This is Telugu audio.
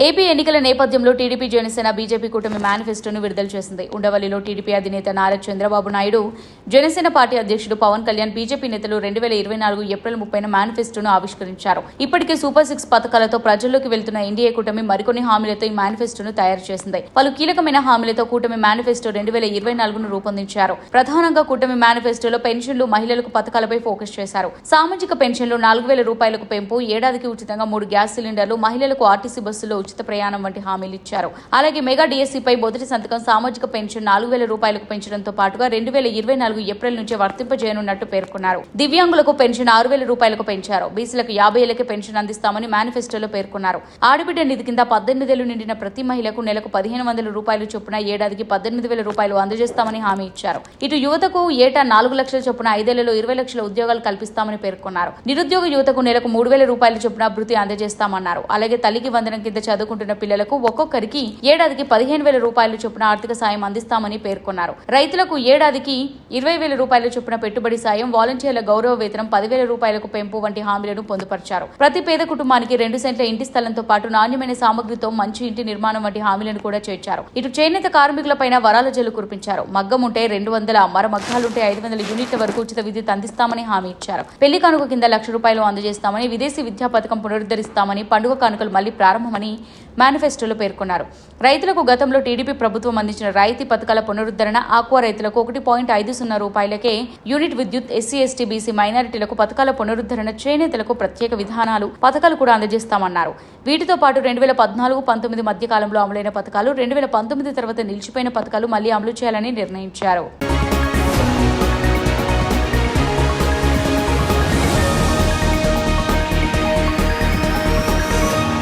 ఏపీ ఎన్నికల నేపథ్యంలో టీడీపీ జనసేన బీజేపీ కూటమి మేనిఫెస్టోను విడుదల చేసింది. ఉండవల్లిలో టీడీపీ అధినేత నారా చంద్రబాబు నాయుడు, జనసేన పార్టీ అధ్యక్షుడు పవన్ కళ్యాణ్, బీజేపీ నేతలు 2024 ఏప్రిల్ 30న మేనిఫెస్టోను ఆవిష్కరించారు. ఇప్పటికే సూపర్ 6 పథకాలతో ప్రజల్లోకి వెళ్తున్న ఎన్డీఏ కూటమి మరికొన్ని హామీలతో ఈ మేనిఫెస్టోను తయారు చేసింది. పలు కీలకమైన హామీలతో కూటమి మేనిఫెస్టో 2024ను రూపొందించారు. ప్రధానంగా కూటమి మేనిఫెస్టోలో పెన్షన్లు, మహిళలకు పథకాలపై ఫోకస్ చేశారు. సామాజిక పెన్షన్లు 4,000 రూపాయలకు పెంపు, ఏడాదికి ఉచితంగా 3 గ్యాస్ సిలిండర్లు, మహిళలకు ఆర్టీసీ బస్సులో ఉచిత ప్రయాణం వంటి హామీలు ఇచ్చారు. అలాగే మెగా డిఎస్సీపై మొదటి సంతకం, సామాజిక పెన్షన్ 4,000 రూపాయలకు పెంచడంతో పాటుగా 2024 ఏప్రిల్ నుంచే వర్తింపజేయనున్నట్టు పేర్కొన్నారు. దివ్యాంగులకు పెన్షన్ 6,000 రూపాయలకు పెంచారు. బీసీలకు 50 ఏళ్లకే పెన్షన్ అందిస్తామని మేనిఫెస్టోలో పేర్కొన్నారు. ఆడబిడ్డ నిధి కింద 18 ఏళ్లు నిండిన ప్రతి మహిళకు నెలకు 1,500 రూపాయలు చొప్పున ఏడాదికి 18,000 రూపాయలు అందజేస్తామని హామీ ఇచ్చారు. ఇటు యువతకు ఏటా 4 లక్షల చొప్పున 5 ఏళ్లలో 20 లక్షల ఉద్యోగాలు కల్పిస్తామని పేర్కొన్నారు. నిరుద్యోగ యువతకు నెలకు 3,000 రూపాయల చొప్పున భృతి అందజేస్తామన్నారు. అలాగే తల్లికి వందనం కింద చదువుకుంటున్న పిల్లలకు ఒక్కొక్కరికి ఏడాదికి 15,000 రూపాయల చొప్పున ఆర్థిక సాయం అందిస్తామని పేర్కొన్నారు. రైతులకు ఏడాదికి 20,000 రూపాయల చొప్పున పెట్టుబడి సాయం, వాలంటీర్ల గౌరవ వేతనం 10,000 రూపాయలకు పెంపు వంటి హామీలను పొందుపరిచారు. ప్రతి పేద కుటుంబానికి 2 సెంట్ల ఇంటి స్థలంతో పాటు నాణ్యమైన సామగ్రితో మంచి ఇంటి నిర్మాణం వంటి హామీలను కూడా చేర్చారు. ఇటు చేనేత కార్మికులపైన వరాల జల్లు కురిపించారు. మగ్గం ఉంటే 200, మర మగ్గాలుంటే 500 యూనిట్ల వరకు ఉచిత విద్యుత్ అందిస్తామని హామీ ఇచ్చారు. పెళ్లి కానుక కింద 1,00,000 రూపాయలు అందజేస్తామని, విదేశీ విద్యా పథకం పునరుద్ధరిస్తామని, పండుగ కానుకలు మళ్లీ ప్రారంభమని మేనిఫెస్టోలో పేర్కొన్నారు. రైతులకు గతంలో టీడీపీ ప్రభుత్వం అందించిన రాయితీ పథకాల పునరుద్ధరణ, ఆక్వా రైతులకు 1.50 రూపాయలకే యూనిట్ విద్యుత్, ఎస్సీ, ఎస్టీ, బీసీ, మైనారిటీలకు పథకాల పునరుద్ధరణ, చేనేతలకు ప్రత్యేక విధానాలు, పథకాలు కూడా అందజేస్తామన్నారు. వీటితో పాటు 2014-19 మధ్య కాలంలో అమలైన పథకాలు, 2019 తర్వాత నిలిచిపోయిన పథకాలు మళ్లీ అమలు చేయాలని నిర్ణయించారు.